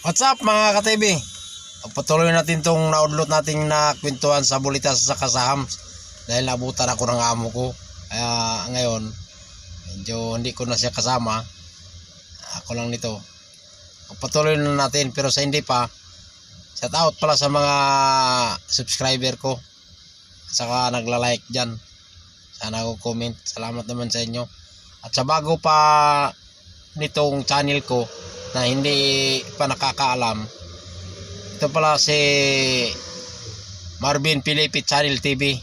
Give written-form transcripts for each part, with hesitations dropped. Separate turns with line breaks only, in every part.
What's up mga ka-TV? Patuloy natin tong na-upload nating na kwentuhan sa Bulitas sa Kasahams dahil nabutan ako ng amo ko. Kaya ngayon medyo hindi ko na siya kasama, ako lang nito. Patuloy na natin, pero sa hindi pa, shout out pala sa mga subscriber ko at saka nagla-like dyan, sana ako comment, salamat naman sa inyo. At sa bago pa nitong channel ko na hindi pa nakakaalam, ito pala si Marvin Pilipit Channel TV.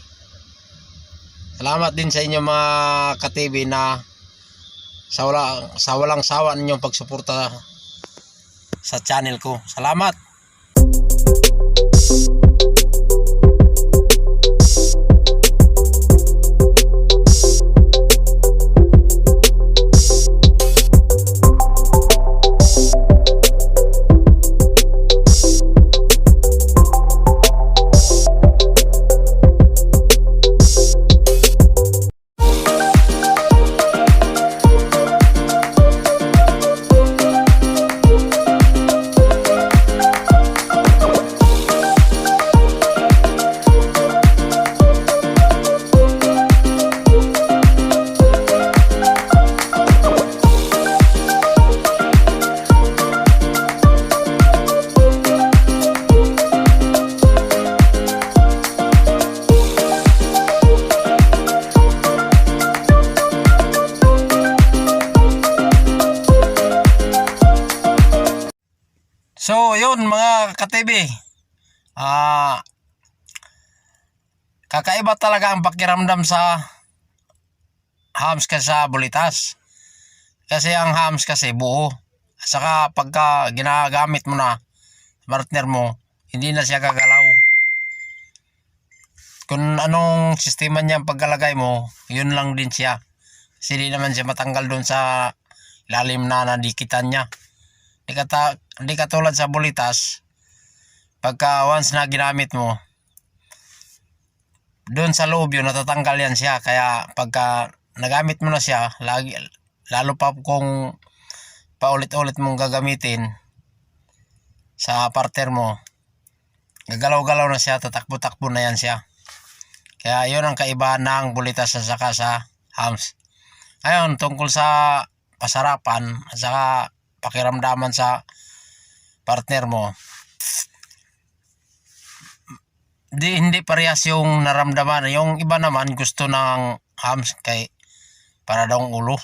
Salamat din sa inyo mga ka-TV na sa walang sawa ninyong pagsuporta sa channel ko. Salamat. So yun mga ka-TV, kakaiba talaga ang pakiramdam sa hams kasi sa Bulitas. Kasi ang hams kasi buo, at saka pagka ginagamit mo na partner mo, hindi na siya gagalaw. Kung anong sistema niya ang pagkalagay mo, yun lang din siya. Kasi hindi naman siya matanggal doon sa ilalim na nadikitan niya. Hindi katulad sa Bulitas, pagka once na ginamit mo, doon sa loob yun, natatanggal yan siya. Kaya pagka nagamit mo na siya, lalo pa kung paulit-ulit mong gagamitin sa partner mo, gagalaw-galaw na siya, tatakbo-takbo na yan siya. Kaya yun ang kaibahan ng Bulitas sa saka sa hams. Ngayon, tungkol sa pasarapan at saka pakiramdaman sa partner mo, hindi parehas yung naramdaman. Yung iba naman gusto ng hams kay para daw ulo.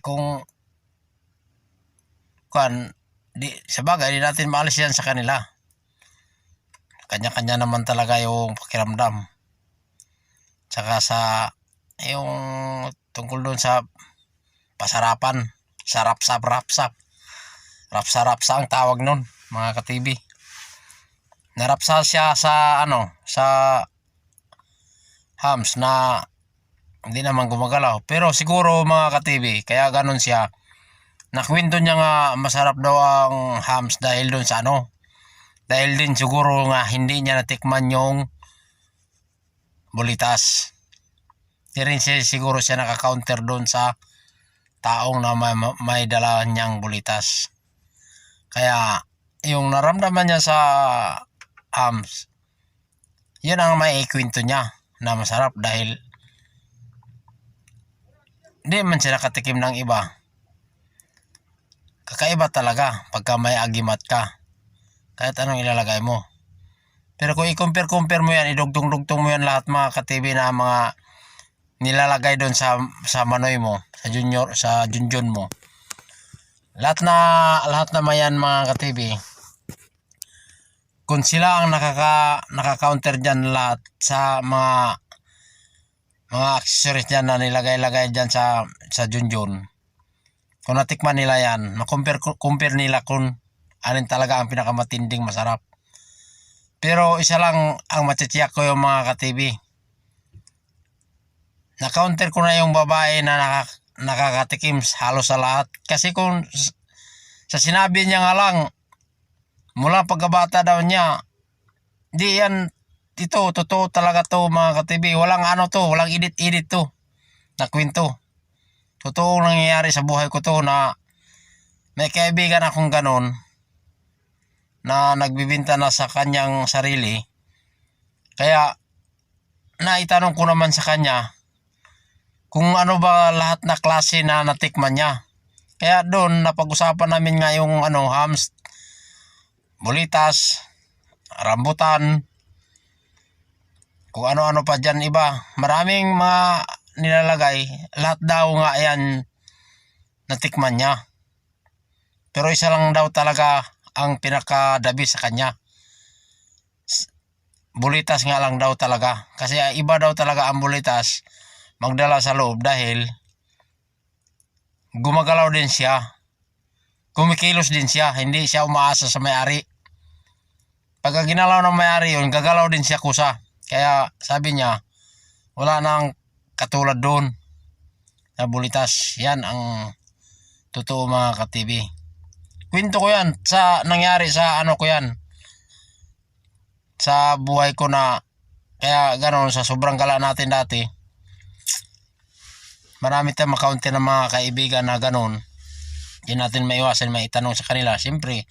Kung sa bagay, di natin maalis yan sa kanila. Kanya-kanya naman talaga yung pakiramdam. Tsaka sa yung tungkol doon sa pasarapan, sa rapsap ang tawag nun mga ka-TV. Narapsa siya sa sa hams na hindi naman gumagalaw, pero siguro mga ka-TV kaya ganun siya, nakwento niya nga masarap daw ang hams dahil doon sa dahil din siguro nga hindi niya natikman yung Bulitas. Hindi rin siguro siya naka-counter doon sa taong na may dala niyang Bulitas. Kaya yung naramdaman niya sa hams, yun ang may ikwento niya na masarap dahil hindi man siya nakatikim ng iba. Kakaiba talaga pagka may agimat ka, kahit anong ilalagay mo. Pero kung i-compare mo yan, idugtong-dugtong mo yan lahat mga ka-TV na mga nilalagay doon sa manoy mo, sa junjun mo, lahat na mayan mga ka-TV, kung sila ang naka-counter dyan lahat sa mga accessories dyan na nilagay dyan sa junjun, kung natikman nila yan, compare nila kung alin talaga ang pinakamatinding masarap. Pero isa lang ang matsitiyak ko yung mga ka-TV, na-counter ko na yung babae na nakakatikim halos sa lahat. Kasi kung sa sinabi niya nga lang, mula pagkabata daw niya, di yan, totoo talaga to mga ka-TV. Walang walang edit to na kwento. Totoong nangyayari sa buhay ko to na may kaibigan akong ganon na nagbibinta na sa kanyang sarili. Kaya naitanong ko naman sa kanya kung ano ba lahat na klase na natikman niya. Kaya doon napag-usapan namin nga yung hams, bulitas, rambutan, kung ano-ano pa dyan iba. Maraming mga nilalagay. Lahat daw nga yan natikman niya. Pero isa lang daw talaga ang pinakadabi sa kanya. Bulitas nga lang daw talaga. Kasi iba daw talaga ang bulitas magdala sa loob dahil gumagalaw din siya. Kumikilos din siya. Hindi siya umaasa sa may-ari. Pagka ginalaw ng may-ari yun, gagalaw din siya kusa. Kaya sabi niya, wala nang katulad doon na bulitas. Yan ang totoo mga ka-TV. Kwento ko yan sa nangyari sa ko yan. Sa buhay ko na kaya ganoon sa sobrang gala natin dati. Marami tayong makaunti ng mga kaibigan na ganoon. Hindi natin maiwasan may itanong sa kanila. Siyempre,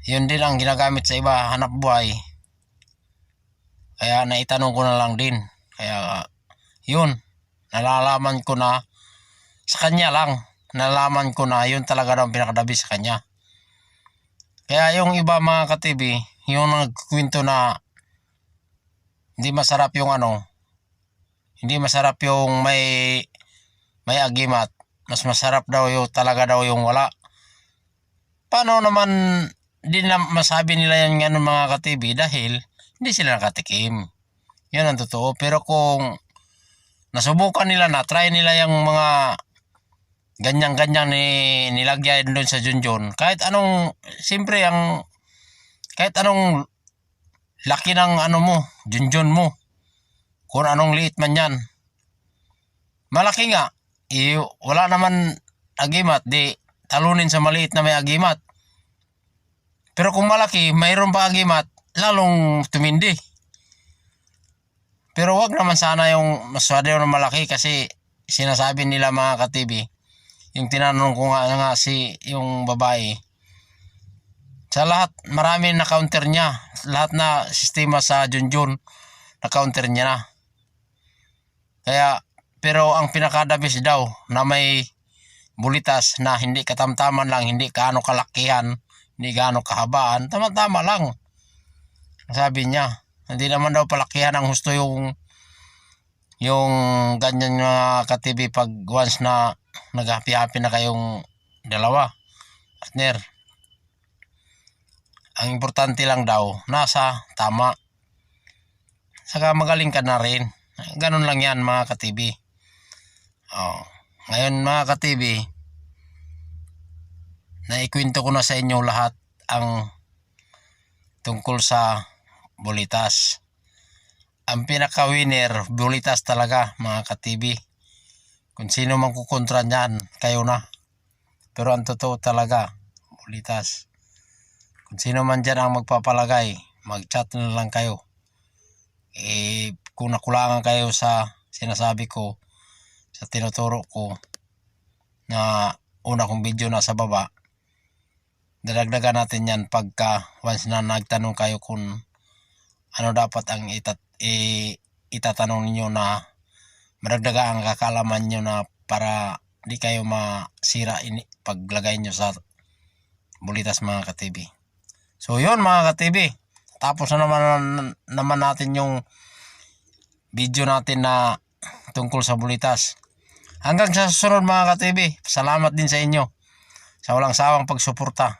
yun din ang ginagamit sa iba, hanap buhay. Kaya naitanong ko na lang din. Kaya yun, nalalaman ko na sa kanya lang. Nalalaman ko na yun talaga daw ang pinakadabi sa kanya. Kaya yung iba mga ka-TV, yung nagkwento na hindi masarap yung hindi masarap yung may agimat, mas masarap daw yung talaga daw yung wala. Paano naman din na masabi nila yan ng mga ka-TV dahil hindi sila nakatikim. Yan ang totoo. Pero kung nasubukan nila na, try nila yung mga ganyan-ganyan nilagyan doon sa Junjun. Kahit anong, siyempre kahit anong laki ng mo, Junjun mo. Kung anong liit man yan. Malaki nga. Wala naman agimat. Di talunin sa maliit na may agimat. Pero kung malaki, mayroon pa agimat, lalong tumindi. Pero wag naman sana yung masyado na malaki kasi sinasabi nila mga ka-TV. Yung tinanong ko nga yung babae. Sa lahat, marami na counter niya. Lahat na sistema sa Junjun, na counter niya na. Kaya, pero ang pinakadabis daw na may bulitas na hindi katamtaman lang, hindi kaano kalakihan, hindi gaano kahabaan, tama-tama lang. Sabi niya, hindi naman daw palakihan ang gusto yung ganyan mga ka-TV pag once na nag-happy-happy na kayong dalawa, partner. Ang importante lang daw, nasa tama. Saka magaling ka na rin. Ganun lang yan mga ka-TV. Ngayon mga ka-TV, naikwento ko na sa inyo lahat ang tungkol sa bulitas. Ang pinaka-winner, bulitas talaga mga ka-TV. Kung sino mang kukontra niyan, kayo na. Pero ang totoo talaga, bulitas. Kung sino man dyan ang magpapalagay, mag-chat na lang kayo. Kung nakulangan kayo sa sinasabi ko, sa tinuturo ko, na una kong video na sa baba, dadagdagan natin yan pagka once na nagtanong kayo kung ano dapat ang itatanong ninyo na madagdagan ang kakalaman nyo na para di kayo masira paglagay nyo sa bulitas mga ka-TV. So yun mga ka-TV, tapos na naman natin yung video natin na tungkol sa bulitas. Hanggang sa susunod mga ka-TV, salamat din sa inyo sa walang sawang pagsuporta.